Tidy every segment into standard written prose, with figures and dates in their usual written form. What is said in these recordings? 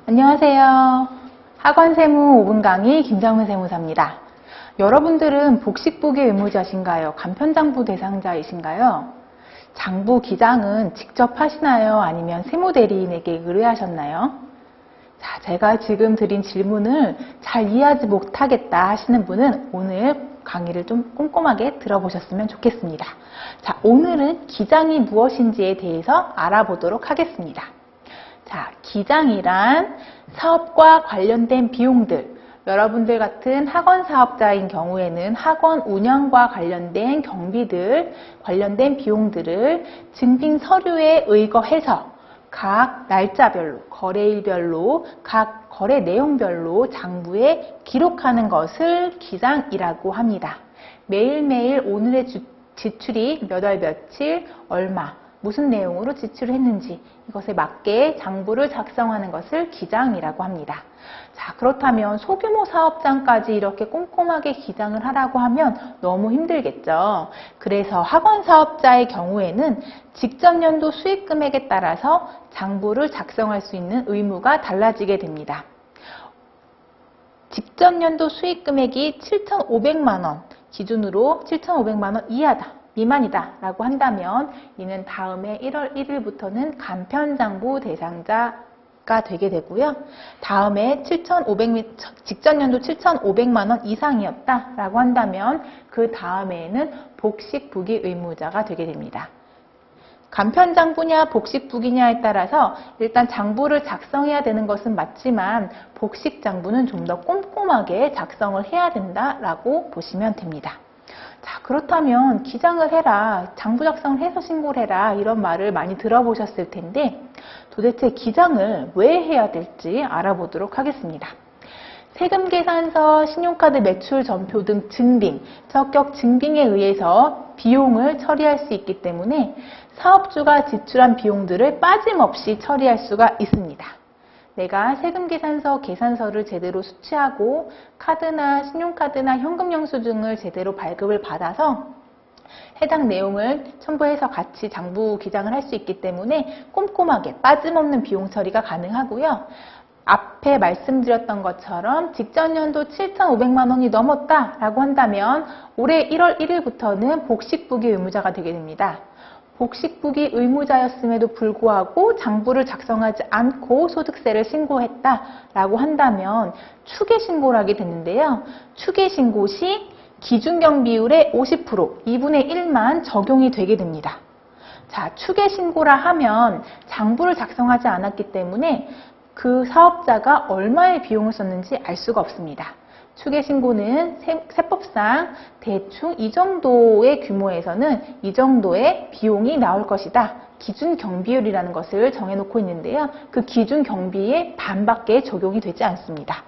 안녕하세요. 학원세무 5분 강의 김정은 세무사입니다. 여러분들은 복식부기 의무자신가요? 간편장부 대상자이신가요? 장부 기장은 직접 하시나요? 아니면 세무대리인에게 의뢰하셨나요? 자, 제가 지금 드린 질문을 잘 이해하지 못하겠다 하시는 분은 오늘 강의를 좀 꼼꼼하게 들어보셨으면 좋겠습니다. 자, 오늘은 기장이 무엇인지에 대해서 알아보도록 하겠습니다. 자, 기장이란 사업과 관련된 비용들, 여러분들 같은 학원 사업자인 경우에는 학원 운영과 관련된 경비들, 관련된 비용들을 증빙 서류에 의거해서 각 날짜별로, 거래일별로, 각 거래 내용별로 장부에 기록하는 것을 기장이라고 합니다. 매일매일 오늘의 지출이 몇 월 며칠, 얼마, 무슨 내용으로 지출을 했는지 이것에 맞게 장부를 작성하는 것을 기장이라고 합니다. 자, 그렇다면 소규모 사업장까지 이렇게 꼼꼼하게 기장을 하라고 하면 너무 힘들겠죠. 그래서 학원 사업자의 경우에는 직전 연도 수익 금액에 따라서 장부를 작성할 수 있는 의무가 달라지게 됩니다. 직전 연도 수익 금액이 7,500만 원 기준으로 7,500만 원 이하다. 미만이다 라고 한다면 이는 다음해 1월 1일부터는 간편장부 대상자가 되게 되고요. 다음에 직전 연도 7,500만 원 이상이었다 라고 한다면 그 다음에는 복식부기 의무자가 되게 됩니다. 간편장부냐 복식부기냐에 따라서 일단 장부를 작성해야 되는 것은 맞지만 복식장부는 좀 더 꼼꼼하게 작성을 해야 된다라고 보시면 됩니다. 자, 그렇다면 기장을 해라, 장부 작성을 해서 신고를 해라 이런 말을 많이 들어보셨을 텐데 도대체 기장을 왜 해야 될지 알아보도록 하겠습니다. 세금계산서, 신용카드 매출 전표 등 증빙, 적격 증빙에 의해서 비용을 처리할 수 있기 때문에 사업주가 지출한 비용들을 빠짐없이 처리할 수가 있습니다. 내가 세금계산서, 계산서를 제대로 수취하고 카드나 신용카드나 현금 영수증을 제대로 발급을 받아서 해당 내용을 첨부해서 같이 장부 기장을 할 수 있기 때문에 꼼꼼하게 빠짐없는 비용 처리가 가능하고요. 앞에 말씀드렸던 것처럼 직전 연도 7,500만 원이 넘었다라고 한다면 올해 1월 1일부터는 복식부기 의무자가 되게 됩니다. 복식부기 의무자였음에도 불구하고 장부를 작성하지 않고 소득세를 신고했다라고 한다면 추계신고를 하게 되는데요. 추계신고 시 기준경비율의 50%, 2분의 1만 적용이 되게 됩니다. 자, 추계신고라 하면 장부를 작성하지 않았기 때문에 그 사업자가 얼마의 비용을 썼는지 알 수가 없습니다. 추계신고는 세법상 대충 이 정도의 규모에서는 이 정도의 비용이 나올 것이다. 기준경비율이라는 것을 정해놓고 있는데요. 그 기준경비의 반밖에 적용이 되지 않습니다.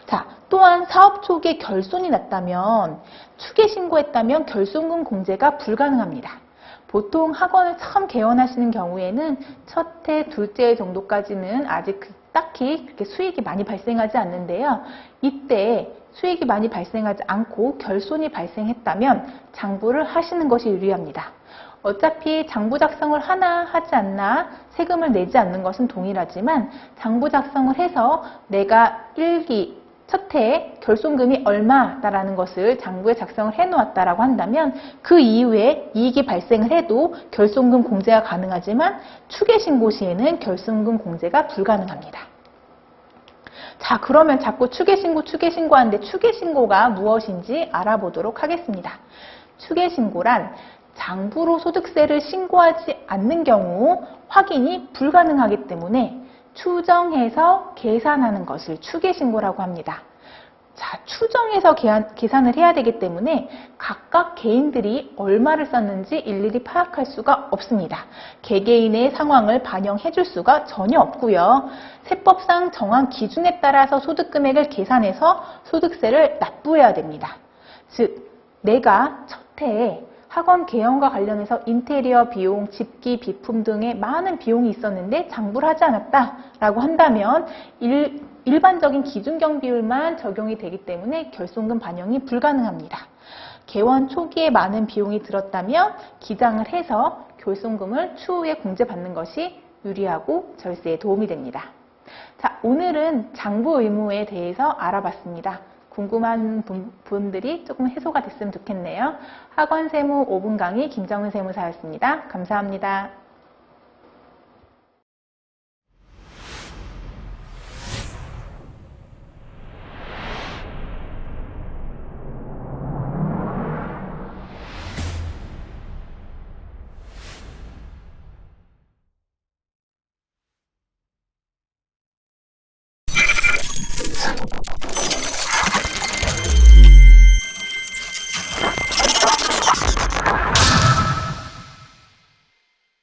자, 또한 사업 초기에 결손이 났다면 추계신고했다면 결손금 공제가 불가능합니다. 보통 학원을 처음 개원하시는 경우에는 첫 해, 둘째 해 정도까지는 아직 딱히 그렇게 수익이 많이 발생하지 않는데요. 이때 수익이 많이 발생하지 않고 결손이 발생했다면 장부를 하시는 것이 유리합니다. 어차피 장부 작성을 하나 하지 않나 세금을 내지 않는 것은 동일하지만 장부 작성을 해서 내가 첫 해에 결손금이 얼마다라는 것을 장부에 작성을 해놓았다라고 한다면 그 이후에 이익이 발생을 해도 결손금 공제가 가능하지만 추계신고 시에는 결손금 공제가 불가능합니다. 자, 그러면 자꾸 추계신고 하는데 추계신고가 무엇인지 알아보도록 하겠습니다. 추계신고란 장부로 소득세를 신고하지 않는 경우 확인이 불가능하기 때문에 추정해서 계산하는 것을 추계신고라고 합니다. 자, 추정해서 계산을 해야 되기 때문에 각각 개인들이 얼마를 썼는지 일일이 파악할 수가 없습니다. 개개인의 상황을 반영해 줄 수가 전혀 없고요. 세법상 정한 기준에 따라서 소득금액을 계산해서 소득세를 납부해야 됩니다. 즉, 내가 첫 해에 학원 개원과 관련해서 인테리어 비용, 집기, 비품 등의 많은 비용이 있었는데 장부를 하지 않았다라고 한다면 일반적인 기준경비율만 적용이 되기 때문에 결손금 반영이 불가능합니다. 개원 초기에 많은 비용이 들었다면 기장을 해서 결손금을 추후에 공제받는 것이 유리하고 절세에 도움이 됩니다. 자, 오늘은 장부 의무에 대해서 알아봤습니다. 궁금한 분들이 조금 해소가 됐으면 좋겠네요. 학원 세무 5분 강의 김정은 세무사였습니다. 감사합니다.